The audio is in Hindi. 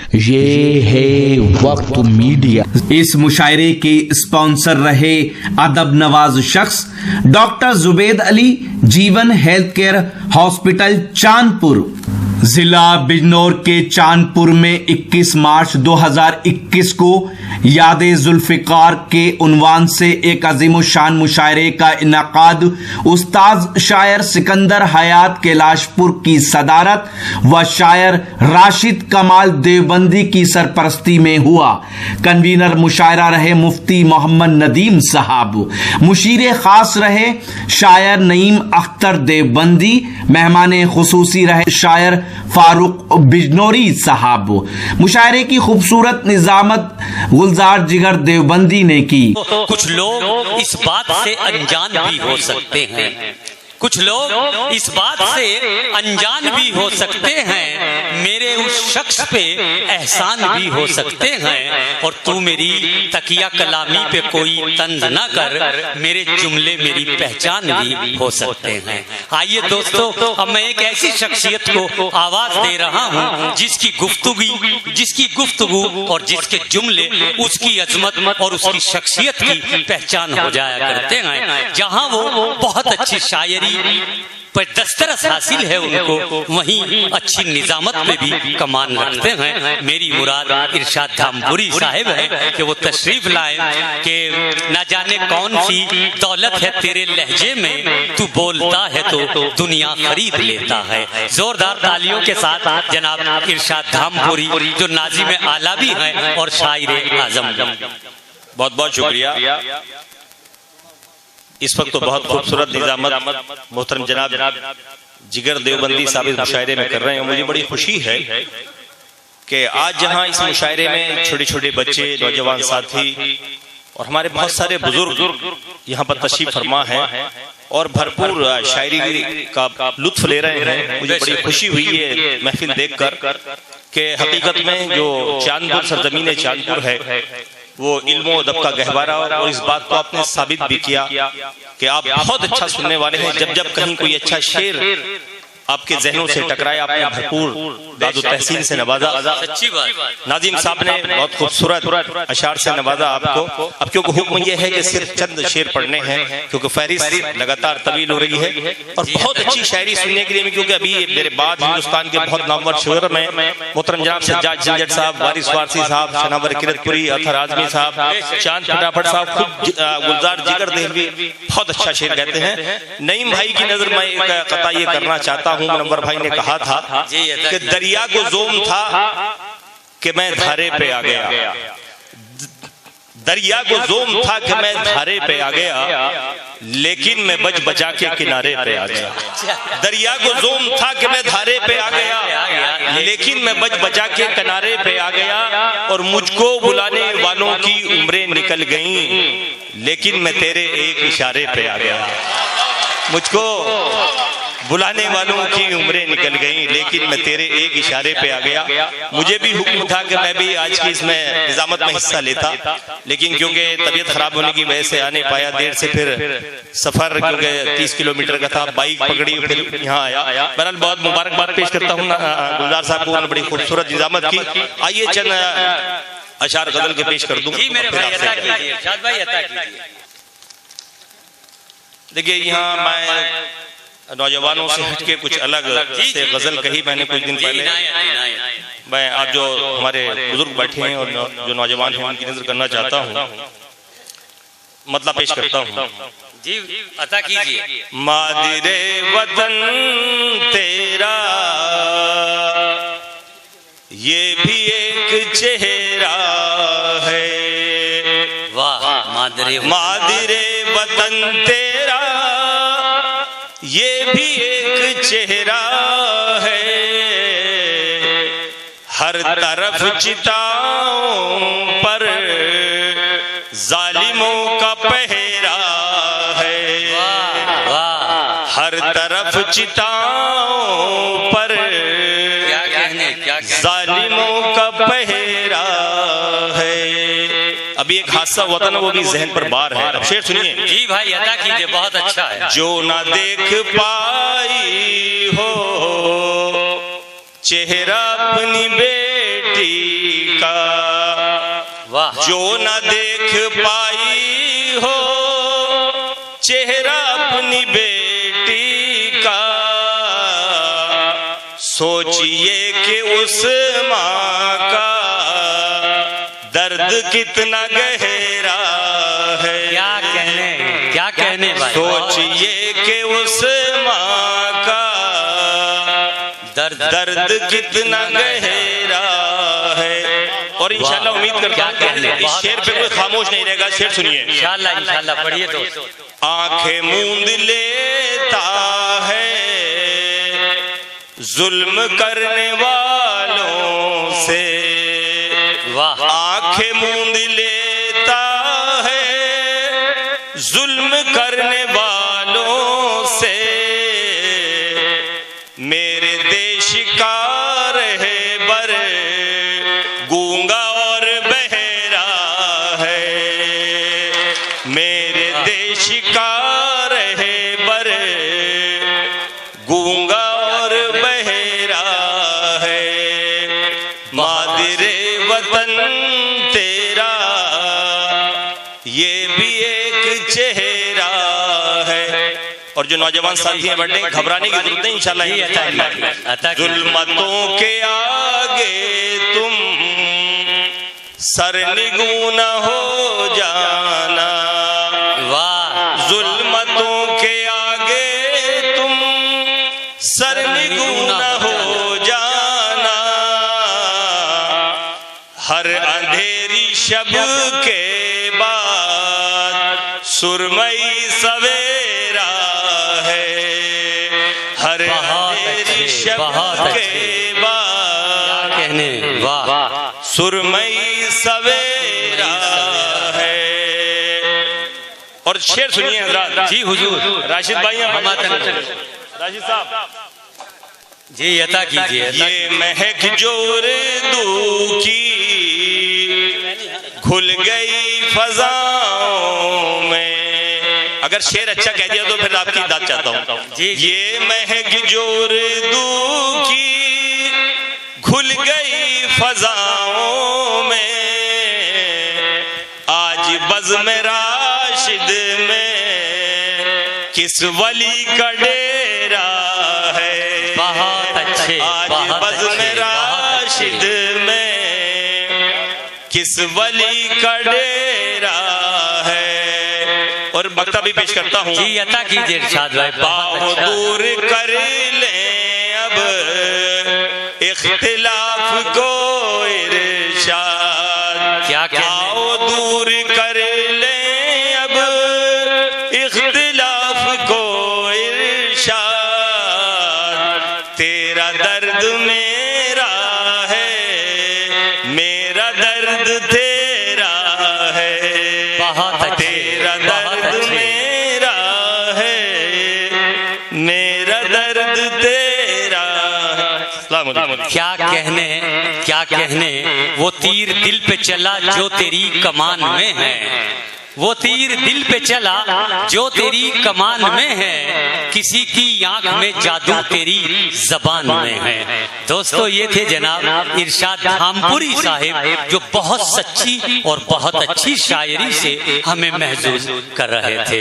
ये है वक्त मीडिया। इस मुशायरे के स्पॉन्सर रहे अदब नवाज शख्स डॉक्टर जुबैद अली, जीवन हेल्थ केयर हॉस्पिटल चांदपुर। जिला बिजनौर के चांदपुर में 21 मार्च 2021 को यादे जुल्फिकार के उन्वान से एक अजीमुशान मुशायरे का इनकाद उस्ताद शायर सिकंदर हयात कैलाशपुर की सदारत व शायर राशिद कमाल देवबंदी की सरपरस्ती में हुआ। कन्वीनर मुशायरा रहे मुफ्ती मोहम्मद नदीम साहब। मुशीर खास रहे शायर नईम अख्तर देवबंदी। मेहमान खुसूसी रहे शायर फारूक बिजनौरी साहब। मुशायरे की खूबसूरत निजामत गुलजार जिगर देवबंदी ने की। कुछ लोग इस बात से अनजान भी हो सकते हैं, कुछ लोग इस बात से अनजान भी हो सकते हैं, मेरे उस शख्स पे एहसान भी हो सकते हैं। और तू मेरी तकिया कलामी पे कोई तंज न कर, मेरे जुमले मेरी पहचान भी हो सकते हैं। आइए दोस्तों, अब मैं एक ऐसी शख्सियत को आवाज दे रहा हूँ जिसकी गुफ्तगू और जिसके जुमले उसकी अजमत और उसकी शख्सियत की पहचान हो जाया करते हैं। जहाँ वो बहुत अच्छी शायरी पर दस्तरस हासिल है उनको, वहीं अच्छी निजामत पे भी कमान रखते हैं। मेरी मुराद इरशाद धामपुरी साहिब है कि वो तशरीफ लाए कि न जाने कौन सी दौलत है तेरे लहजे में, तू बोलता है तो दुनिया खरीद लेता है। जोरदार तालियों के साथ जनाब इरशाद धामपुरी जो नाज़िम आला भी हैं और शायर आजम। बहुत बहुत शुक्रिया। इस वक्त तो बहुत खूबसूरत निजामत मोहतरम जनाब जिगर देवबंदी साहब इस मुशायरे में कर रहे हैं। मुझे बड़ी खुशी है कि आज जहां इस मुशायरे में छोटे छोटे बच्चे, नौजवान साथी और हमारे बहुत सारे बुजुर्ग यहाँ पर तशरीफ फरमा है और भरपूर शायरी का लुत्फ ले रहे हैं। मुझे बड़ी खुशी हुई है महफिल देखकर कि हकीकत में जो चांदपुर सरजमीन चांदपुर है वो इल्म और अदब का गहवारा, और इस बात को आपने साबित भी किया कि आप बहुत अच्छा सुनने वाले हैं। जब जब कहीं कोई अच्छा शेर आपके जहनों से टकराए, आपने भरपूर दादो तहसीन से नवाजा। सच्ची बात। नाजिम साहब ने बहुत खूबसूरत अशार से नवाजा आपको। अब क्योंकि हुक्म यह है कि सिर्फ चंद शेर पढ़ने हैं क्योंकि फहरिस्त लगातार तवील हो रही है और बहुत अच्छी शायरी सुनने के लिए, क्योंकि अभी मेरे बाद हिंदुस्तान के बहुत नामवर शुगर में मोहतरम जनाब सज्जाद झंझट साहब, वारिस फारसी साहब, शनावर किरतपुरी, अथर आजमी साहब, चांद फटाफट साहब, खुद गुलजार जिगर देहलवी बहुत अच्छा शेर कहते हैं। नईम भाई की नजर में एक कता ये करना चाहता हूँ। मुनव्वर भाई ने कहा था कि दरिया को जोम था कि मैं धारे पे आ गया, दरिया को जोम था कि मैं धारे पे आ गया, लेकिन मैं बच बचा के किनारे पे आ गया। दरिया को जोम था कि मैं धारे पे आ गया, लेकिन मैं बच बचा के किनारे पे आ गया। और मुझको बुलाने वालों की उम्रें निकल गईं, लेकिन मैं तेरे एक इशारे पे आ गया। मुझको बुलाने वालों की उम्रें निकल गईं, लेकिन मैं तेरे एक इशारे पे आ गया। मुझे भी हुक्म था कि मैं भी आज की इसमें निजामत में हिस्सा लेता, लेकिन क्योंकि तबीयत खराब होने की वजह से आ नहीं पाया। देर से फिर सफर क्योंकि 30 किलोमीटर का था, बाइक पकड़ी फिर यहाँ आया। बहरहाल बहुत मुबारकबाद पेश करता हूँ गुलजार साहब को, बड़ी खूबसूरत निजामत की। आइए चंद अशार गजल के पेश कर दूं। देखिए, यहाँ मैं नौजवानों से हटके कुछ अलग से गजल कही मैंने कुछ दिन पहले। मैं आज जो हमारे बुजुर्ग बैठे हैं और जो नौजवान हैं उनकी नजर करना चाहता हूँ, मतलब पेश करता हूँ। जी अता कीजिए। मादिरे वतन तेरा ये भी एक चेहरा है। वाह। मादिरे वतन तेरा ये भी एक चेहरा है, हर तरफ चिताओं पर जालिमों का पहरा है। हर तरफ चिताओं पर जालिमों का पहरा है। अभी एक हादसा हुआ था ना, वो भी जहन पर बार है। अब शेर सुनिए। जी भाई अदा कीजिए, बहुत अच्छा है। जो ना देख पाई हो चेहरा अपनी बेटी वाह। जो न देख पाई हो चेहरा अपनी बेटी का, सोचिए कि उस माँ का दर्द कितना गहरा है। क्या कहने भाई। सोचिए कि उस माँ का दर्द कितना गहरा है। और इंशाल्लाह उम्मीद करता हूँ इस शेर पे कोई खामोश नहीं रहेगा। शेर सुनिए इंशाल्लाह पढ़िए दोस्त। आंखें मूंद लेता है जुल्म करने वालों से, वाह। आंखें मूंद लेता है जुल्म करने वालों से, मेरे देश का रहबर गूंगा और बहरा है। मेरे देश का रहबर गूंगा और बहरा है। मादिरे वतन तेरा ये भी एक चेहरा है। और जो नौजवान साथी हैं बैठे, घबराने की जरूरत नहीं, इंशाल्लाह। जुल्मतों के आगे तुम सरनिगू न हो जाना, वाह। जुल्मतों के आगे तुम सरनिगू न हो जाना। हर अंधेरी शब के बाद सुरमई सवेरा है। हर अंधेरी शब के बाद कहने वाह। सुरमई सवेरा है। और शेर सुनिए हजरात। जी हुजूर। राशिद भाई राशिद साहब जी अता कीजिए। ये महक जो उर्दू की खुल गई फजाओं में। अगर शेर अच्छा कह दिया तो फिर आपकी इमदाद चाहता हूँ। ये महक जो उर्दू की खुल गई फजाओं में, आज बज़्म राशिद में किस वली का डेरा है। बहुत अच्छे। आज बज़्म राशिद में किस वली का डेरा है। और बक्ता भी पेश करता हूँ। जी अता कीजिए इरशाद भाई। बाहों दूर कर लें अब इख्तिलाफ को इरशाद। क्या आओ दूर कर लें अब इख्तिलाफ को इरशाद। तेरा दर्द मेरा है, मेरा दर्द तेरा है। तेरा दर्द मेरा है, मेरा दर्द तेरा है। क्या कहने वो तीर दिल पे चला जो तेरी कमान में है। वो तीर दिल पे चला जो तेरी कमान में है, किसी की आंख में जादू तेरी जबान में है। दोस्तों ये थे जनाब इरशाद धामपुरी साहिब, जो बहुत सच्ची और बहुत अच्छी शायरी से हमें महसूस कर रहे थे।